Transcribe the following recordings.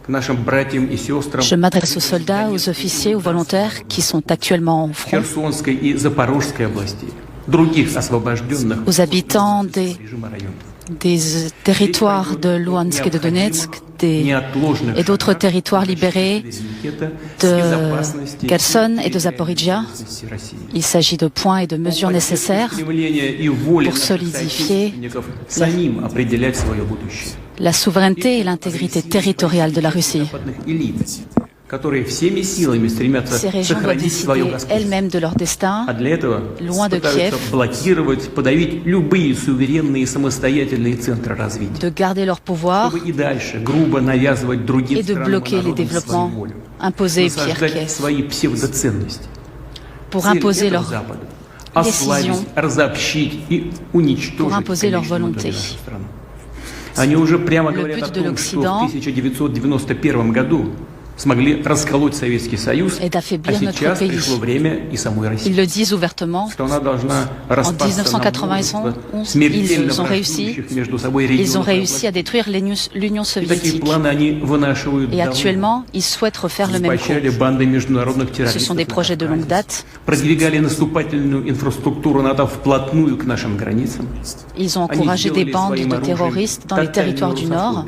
Je m'adresse aux soldats, aux officiers, aux volontaires qui sont actuellement au front, aux habitants des territoires de Louhansk et de Donetsk et d'autres territoires libérés de Kherson et de Zaporizhzhia. Il s'agit de points et de mesures nécessaires pour solidifier la souveraineté et l'intégrité territoriale de la Russie. Ces régions doivent décider elles-mêmes de leur destin, loin de Kiev, de garder leur pouvoir et de bloquer les développements imposés par Kiev, pour imposer leurs décisions, pour imposer leur volonté. Le but de l'Occident est d'affaiblir notre pays. Ils le disent ouvertement. En 1991, ils ont réussi à détruire l'Union soviétique. Et actuellement, ils souhaitent refaire le même coup. Ce sont des projets de longue date. Ils ont encouragé des bandes de terroristes dans les territoires du Nord.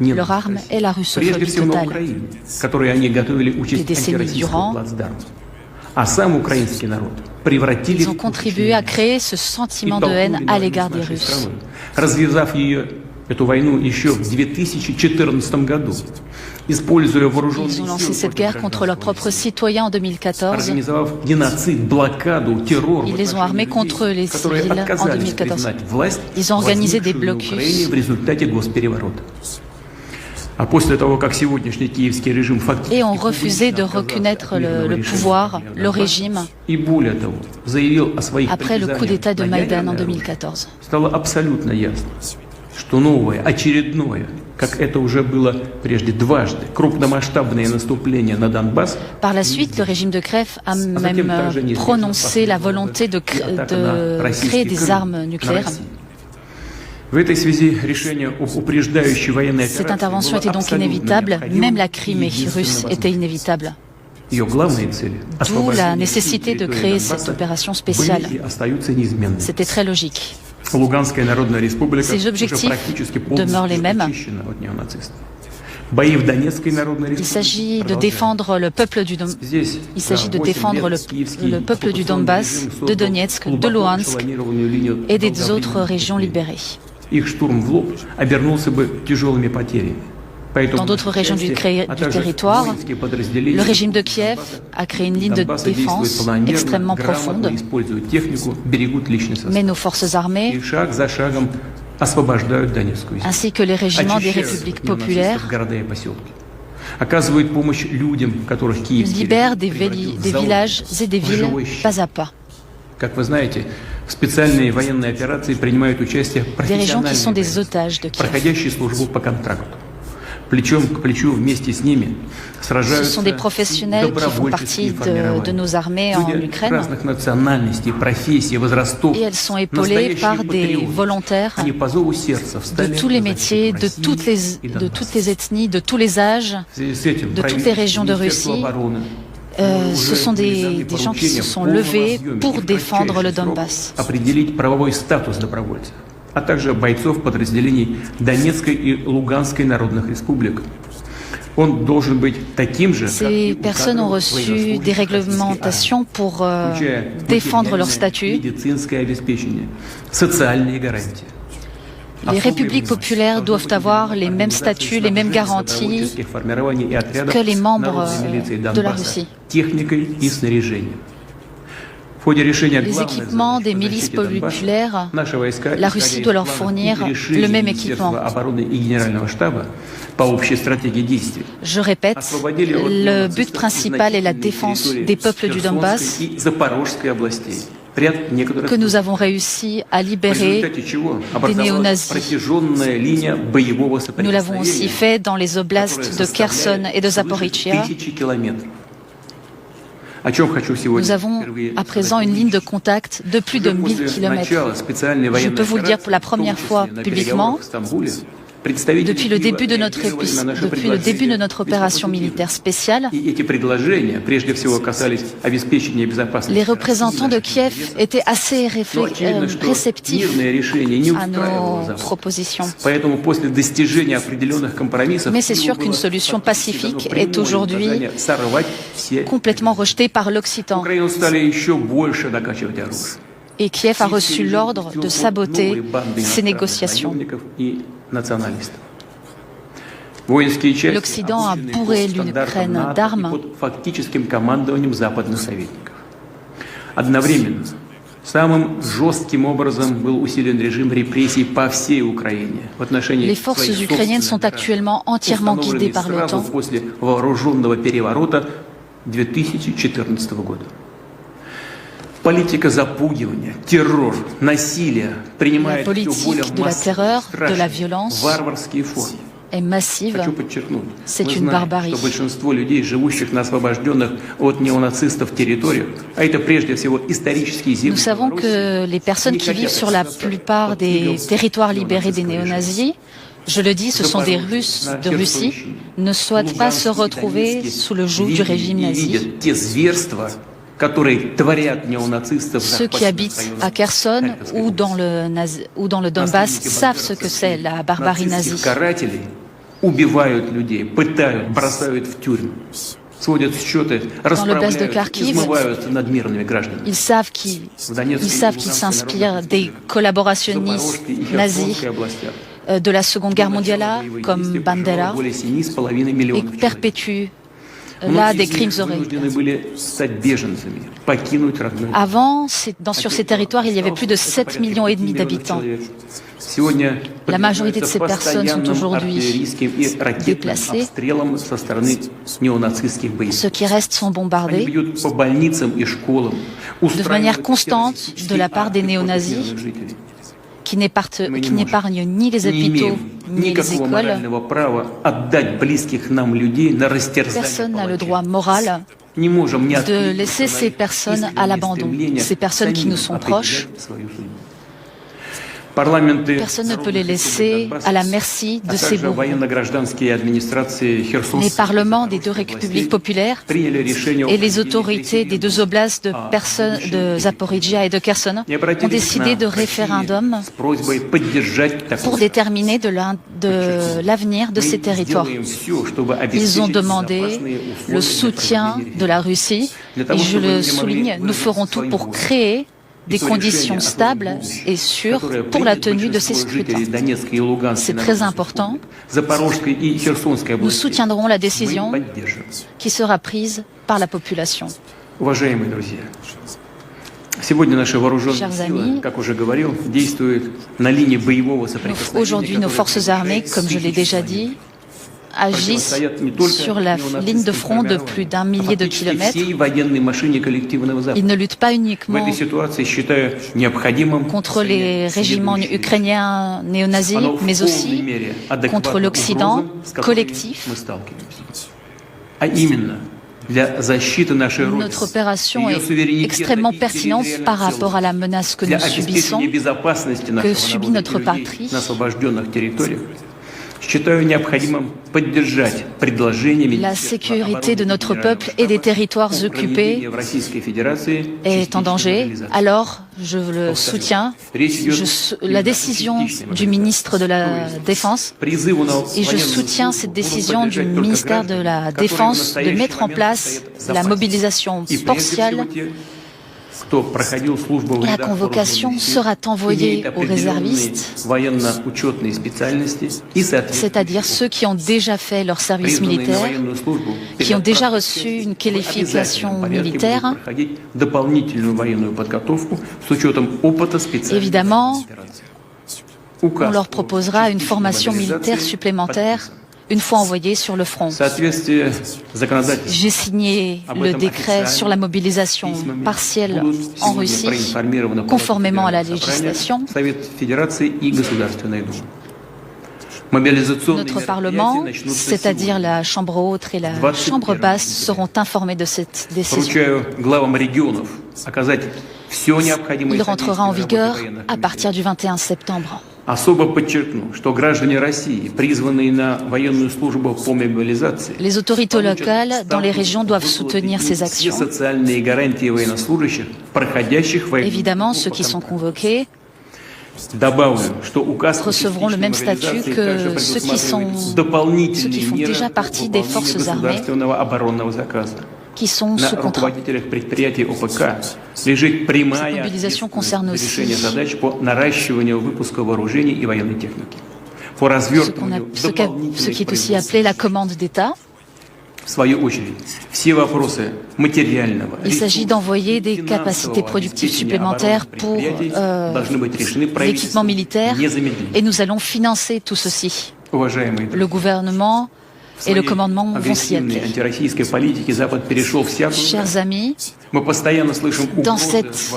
Leur arme est la russophobie totale. Des décennies durant, ils ont contribué à créer ce sentiment de haine à l'égard des Russes. Ils ont lancé cette guerre contre leurs propres citoyens en 2014. Ils les ont armés contre les civils en 2014. Ils ont organisé des blocus. Et ont refusé de reconnaître le pouvoir, le régime, après le coup d'État de Maïdan en 2014. Par la suite, le régime de Kiev a même prononcé la volonté de créer des armes nucléaires. Cette intervention était donc inévitable, même la Crimée russe était inévitable. D'où la nécessité de créer cette opération spéciale. C'était très logique. Ces objectifs demeurent les mêmes. Il s'agit de défendre le peuple du Donbass, de Donetsk, de Louhansk et des autres régions libérées. Dans d'autres régions du territoire, le régime de Kiev a créé une ligne de défense extrêmement profonde, mais nos forces armées, ainsi que les régiments des républiques populaires, libèrent des villages et des villes pas à pas. Des régions qui sont des otages de Kiev. Ce sont des professionnels qui font partie de nos armées en Ukraine et elles sont épaulées par des volontaires de tous les métiers, de toutes les ethnies, de tous les âges, de toutes les régions de Russie. Ce sont des gens qui se sont levés pour défendre le Donbass. А также бойцов подразделений Донецкой и Луганской народных республик. Он должен быть таким же, Ces personnes ont reçu des réglementations pour défendre leur statut. Les républiques populaires doivent avoir les mêmes statuts, les mêmes garanties que les membres de la Russie. Les équipements des milices populaires, la Russie doit leur fournir le même équipement. Je répète, le but principal est la défense des peuples du Donbass, que nous avons réussi à libérer des néo-nazis. Nous l'avons aussi fait dans les oblasts de Kherson et de Zaporizhzhia. Nous avons à présent une ligne de contact de plus de 1000 kilomètres. Je peux vous le dire pour la première fois publiquement. Depuis le début de notre opération militaire spéciale, les représentants de Kiev étaient assez réceptifs à nos propositions. Mais c'est sûr qu'une solution pacifique est aujourd'hui complètement rejetée par l'Occident. Et Kiev a reçu l'ordre de saboter ces négociations. L'Occident a bourré l'Ukraine d'armes. Les forces ukrainiennes sont actuellement entièrement guidées par l'OTAN. La politique de la terreur, de la violence est massive. C'est une barbarie. Nous savons que les personnes qui vivent sur la plupart des territoires libérés des néo-nazis, je le dis, ce sont des Russes de Russie, ne souhaitent pas se retrouver sous le joug du régime nazi. Ceux qui habitent à Kherson ou dans le Donbass savent ce que c'est la barbarie nazie. Dans l'oblast de Kharkiv, ils savent qu'ils s'inspirent des collaborationnistes nazis de la Seconde Guerre mondiale, comme Bandera, et perpétuent là des crimes horribles. Avant, sur ces territoires, il y avait plus de 7,5 millions d'habitants. La majorité de ces personnes sont aujourd'hui déplacées. Ceux qui restent sont bombardés de manière constante de la part des néo-nazis qui n'épargnent ni les hôpitaux ni les écoles. Personne n'a le droit moral de laisser ces personnes à l'abandon, ces personnes qui nous sont proches. Personne ne peut les laisser à la merci de ces bourreaux. Les parlements des deux républiques populaires et les autorités des deux oblasts de Zaporijia et de Kherson ont décidé de référendum pour déterminer de l'avenir de ces territoires. Ils ont demandé le soutien de la Russie et je le souligne, nous ferons tout pour créer des conditions stables et sûres pour la tenue de ces scrutins. C'est très important. Nous soutiendrons la décision qui sera prise par la population. Chers amis, aujourd'hui nos forces armées, comme je l'ai déjà dit, agissent sur la ligne de front de plus d'1 millier de kilomètres. Ils ne luttent pas uniquement contre les régiments ukrainiens néo-nazis, mais aussi contre l'Occident collectif. Notre opération est extrêmement pertinente par rapport à la menace que nous subissons, que subit notre patrie. La sécurité de notre peuple et des territoires occupés est en danger. Alors, je le soutiens. La décision du ministre de la Défense, et je soutiens cette décision du ministère de la Défense de mettre en place la mobilisation partielle. La convocation sera envoyée aux réservistes, c'est-à-dire ceux qui ont déjà fait leur service militaire, qui ont déjà reçu une qualification militaire. Évidemment, on leur proposera une formation militaire supplémentaire une fois envoyés sur le front. J'ai signé le décret sur la mobilisation partielle en Russie, conformément à la législation. Notre Parlement, c'est-à-dire la Chambre haute et la Chambre basse, seront informés de cette décision. Il rentrera en vigueur à partir du 21 septembre. Les autorités locales dans les régions doivent soutenir ces actions. Évidemment, ceux qui sont convoqués recevront le même statut que ceux qui font déjà partie des forces armées, qui sont sous contrat. Cette mobilisation concerne aussi ce qui est aussi appelé la commande d'État. Il s'agit d'envoyer des capacités productives supplémentaires pour l'équipement militaire et nous allons financer tout ceci. Le gouvernement et le commandement vont s'y atteler. Chers amis, dans cette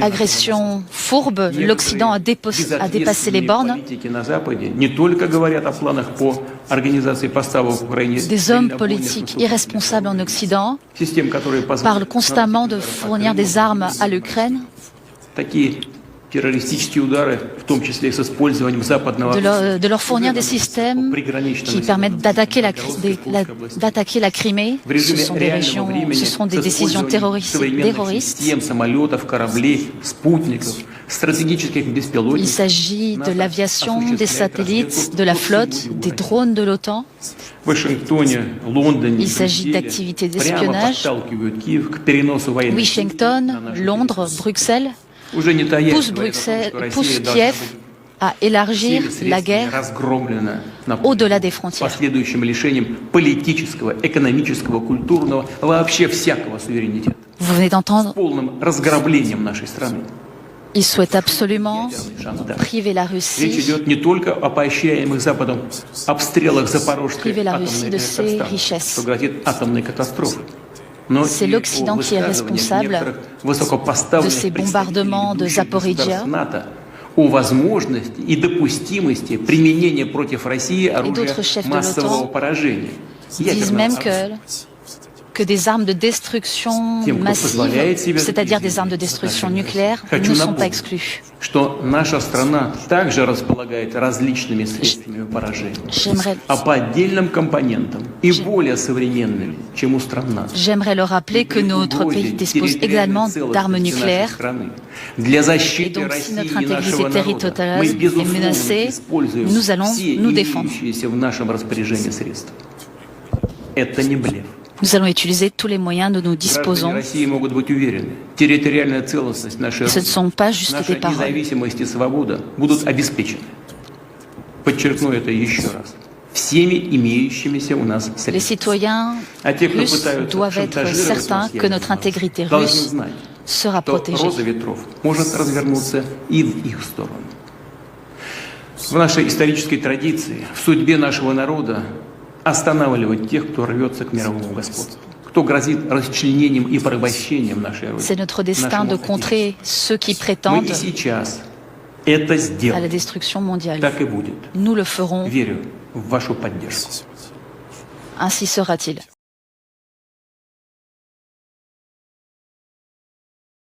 agression fourbe, l'Occident a dépassé les bornes. Des hommes politiques irresponsables en Occident parlent constamment de fournir des armes à l'Ukraine, de leur fournir des systèmes qui permettent d'attaquer la Crimée. Ce sont des décisions terroristes. Il s'agit de l'aviation, des satellites, de la flotte, des drones de l'OTAN. Il s'agit d'activités d'espionnage. Washington, Londres, Bruxelles pousse Kiev à élargir la guerre au-delà des frontières. Vous venez d'entendre, ils souhaitent absolument priver la Russie de ses richesses. C'est l'Occident qui est responsable de ces bombardements de Zaporizhia et d'autres chefs de l'OTAN disent même que des armes de destruction massive, c'est-à-dire des armes de destruction nucléaire, ne sont pas exclues. J'aimerais leur rappeler que notre pays dispose également d'armes nucléaires. Et donc, si notre intégrité territoriale est menacée, nous allons nous défendre. Nous allons utiliser tous les moyens dont nous disposons. Ce ne sont pas juste des paroles. Les citoyens russes doivent être certains que notre intégrité russe sera protégée. В нашей исторической традиции, в судьбе нашего народа останавливать тех, кто рвется к мировому господству, кто грозит расчленением и порабощением нашей Родины. C'est notre destin de contrer ceux qui prétendent à la destruction mondiale. Nous le ferons. Верю в вашу поддержку. Ainsi sera-t-il.